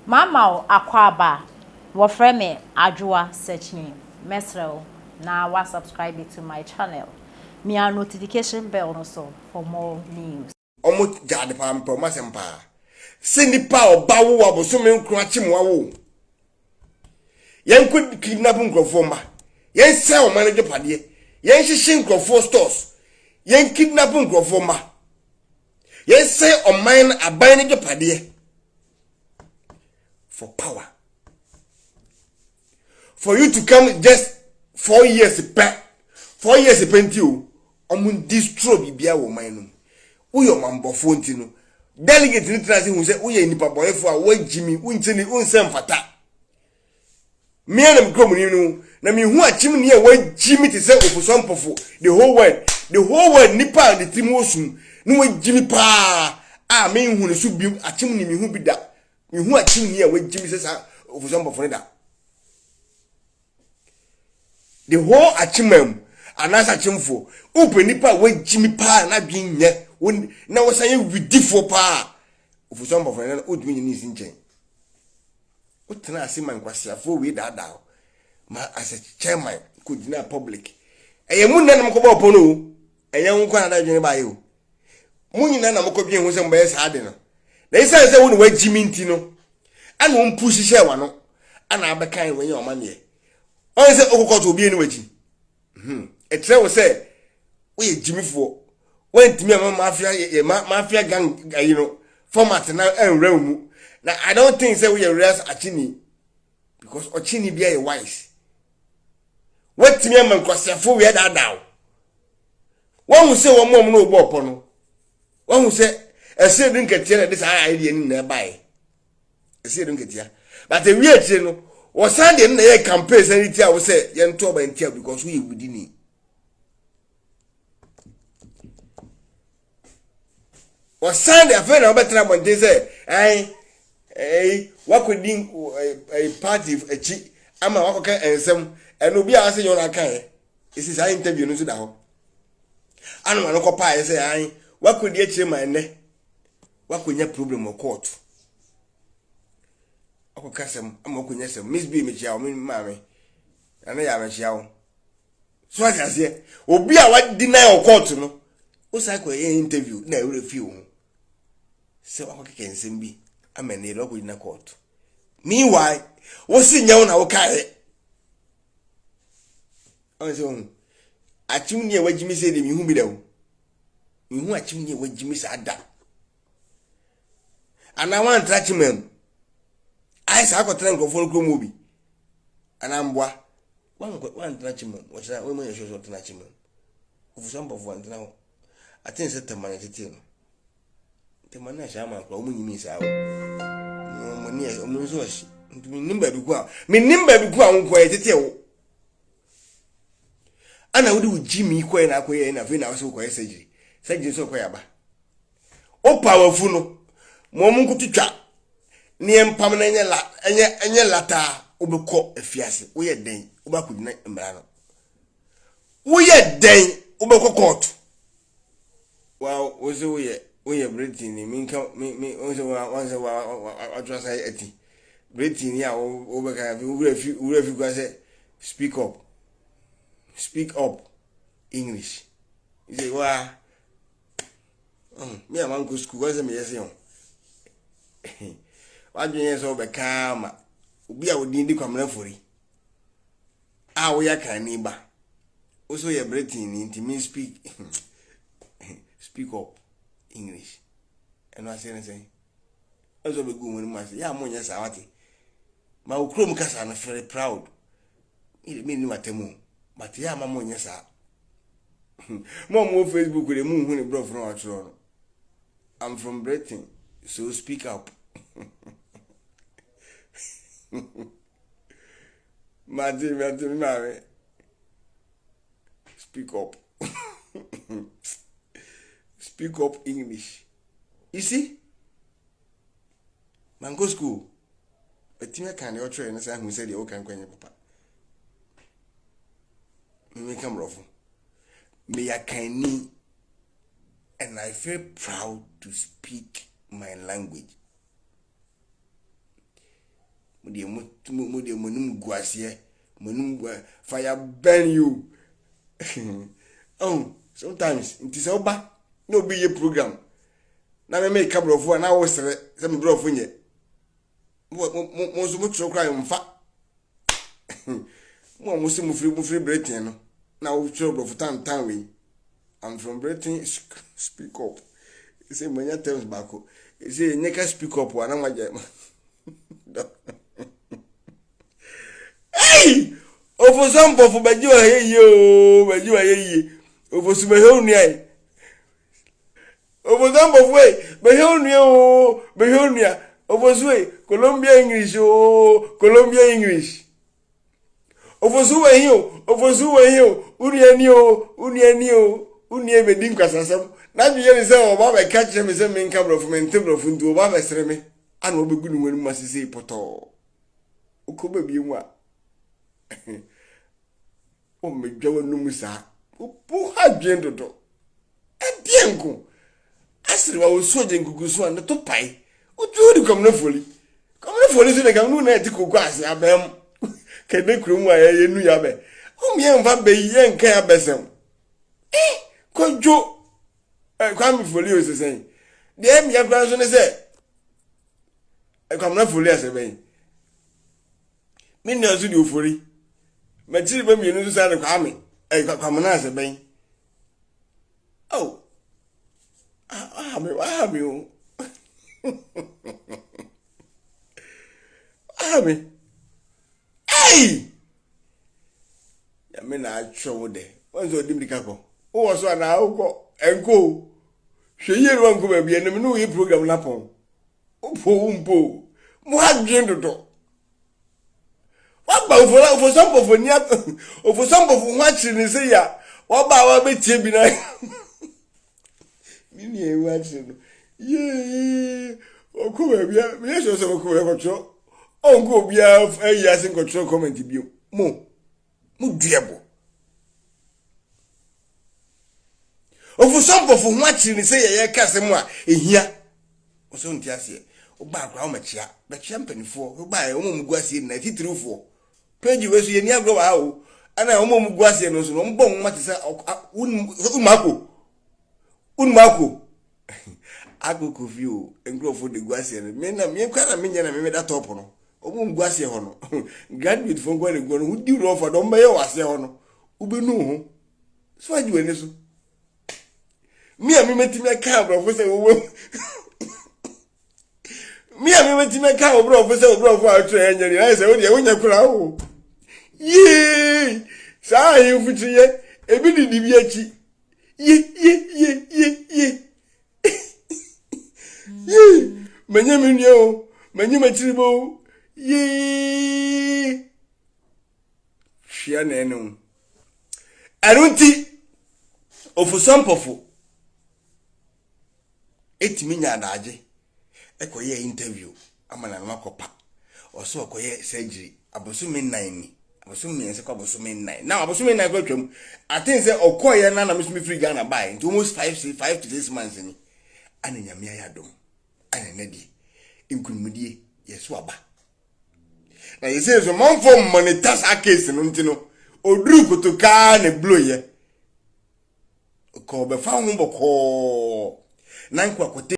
Mama akwaba wofre me adwoa searching mesrel na wa subscribe to my channel. Me a notification bell no so for more news. Omo jade pam pa masempa. Se nipa oba wo aboso me nkro achimwa wo. Yen could kidnap nkrofo ma. Yen sell manage pade. Yen hihye nkrofo stores. Yen kidnap nkrofo ma. Yen say o man aban ne pade. For power. For you to come just 4 years back. 4 years penti o. Omun destroy bibia wo man no. Uyo mambofo ntino. Delegate ni trase hu se uye nipa boyefo a wagimi untini unsem fata. Me and mkrom ni no na me hu achim ni e wagimi te se ofuso mpofo the whole world nipa the team osum no wagimi pa a me hu ne so bi achim ni me hu bi da me hu achim ni e wagimi se sa ofuso mpofo ne da the whole achimam anasa chimfo upe nipa wagimi pa na dwen nye na wasan ye widifo pa ofuso mpofo ne na odumi ni nsi nchen utena asima nkwasiafo we dada ma as a chairman could na public eye mun na mko ba opono eye nkwa na dadwene ba ye o mun nyina na mko bi hu se mba ye sa ade no na isa se woni wagimi nti no ana on push she wa no ana abekan wenye o mane on se okokoto obi eni waji etre wo se we jimifo wentimi ama mafia gang you know format na enra mu. Now I don't think say we are real achini because ochini be a wise. What me man kwasiafo we that now. One who say one mom no bo pono. One who say e say drink etia this idea ni na buy. E say drink etia. But the we etia no was Sunday na ye campaign say etia we say ye nto ba etia because we within. Was Sunday after na better na bonte say wakudin a party echi ama wakoka ensem eno bi a se yon akan isi sa interview no so da ho anu ma no ko pa say an wakudi echi ma ene wakonya problem o court akoka sem ama wakonya sem miss bi me chia o ma me ana ya me chia o so ase obi a wa deny o court no o sai ko interview na e refuse se wakoka ensem bi amene logo in court. Meanwhile, wosi nyawo na wokae. Onso achim ne wagimi se de mi hu bi da wo. Mi hu achim ne wagimi sa da. Ana wan trachimem. Ai sa ko tren ko fon krom obi. Ana mbwa. Wan trachimem. Wo sa we mo yesho so trachimem. Ofuso mbofo antena ho. Atin se tamane tete no. Temana shama kwa umunyimi sawo mo ni e mo so shi ntumi nimba bi ku a me nimba bi ku a nko e tete wo ana wodi ujimi ko e na akoye na fe na so ko e sajiri so ko ya ba o powerful no mo mun kututwa ni empam na enye lata obekọ afiase wo ye den obakudina mra no wo ye den obekọ court wow wo so wo ye Britain ni minka me onse wa trust eti Britain ya wo be ka we refi kwa say speak up English you say wa me am go school was me yes yon wa dwen so be ka ma obi a wodi ndi kwamra fori a wo ya kan ni ba wo so ye Britain ni ntimi speak up English. And I say, as we go when I say, yeah, Monya Sawati. My Ukrum Cassan very proud. It mean what temu, but yeah, my Monya Sa. More Facebook with the moon when it brought from our throne. I'm from Britain, so speak up. Martin, speak up. Speak up English. You see? Man go school. But you can your train and say who said you can kwenye papa. Me come rough. Me I can and I feel proud to speak my language. mo de monum guasie monum fire burn you. Oh, sometimes it is oba no be a program na me make cabrofo na wo sere se me brofo nye mo so mo tro cry mfa mo se mo free Britain no na wo tro brofo tan we. I'm from Britain. Speak up. You say many times back. You say you speak up one na hey! Over some for Baju ye. Over some Behonia. Over some of way. Behonia. Over sway. Columbia English. Columbia English. Over Zuwa Unie bedin kwasasam na bi yeri se oba be catch me se me nka brofo me ntebro funtu oba be sere me ana obegu nu wanu masese poto ukoba bi mu a o me dwawo nu musa upu hadwen dodo edienko asiri wa osoje nkukusu an to pai utu di komna foli so de kam nu na etikoku ase abem kede krum a ye nu ya be o me en va be ye nka ya besem Kojo kwam foli o se sen de mi akran so ne se kwam na foli ase ben mi na so di ofori ma tiri ba mi nu so sa ne kwam kwam na ase ben oh me o me hey ya me na acho de wonzo di mdika ko o so na uko enko hweye ro nko ba bia nem no yi program na pon opo mo hadwen dodo wa ba ofo sampo fo ni ofo sampo fo nwa chiri ni se ya wa ba wa betie bi na mi e wa chiri no ye oko ba bia mi so so ko ba ko onko bia ayi asin control comment bi mo duebo ofu sampo fo hwachi ni se ye kase mu a ehia oso nti ase oba akwa o machia be chia mpanifo oba e omo muguase na titirufo page we so ye ni agro wa o ana omo muguase no so no mbo mma se unmako agogo view engrofo de guase no me na me kwara me nya na me da top no omo muguase ho no graduate fo ngwa le gwo no hudi ro fa do mba ye wase ho no ubenu ho so ajiwe ne so me metime ka brofo se wo me metime ka brofo se brofo atro enyeri na se wo de wonya kura wo ye sa yi fuchiye ebi di bi achi ye menye menyo menye matiribo ye hia na enu arunti ofu sampofo etimi nya adaje ekoye interview amana na makopa oso okoye surgery abosumi 9 ni abosumi ense kwa abosumi 9 now abosumi 9 kwa twam atin se okoye na mesumi free Ghana buy into almost 5 to 6 months ni anenya me ayadom anenadi inkunmudie yeso aba na yese so monfo monitors case no ntino oduru kotoka na blow ye ko be fa ho boko nan kwa kote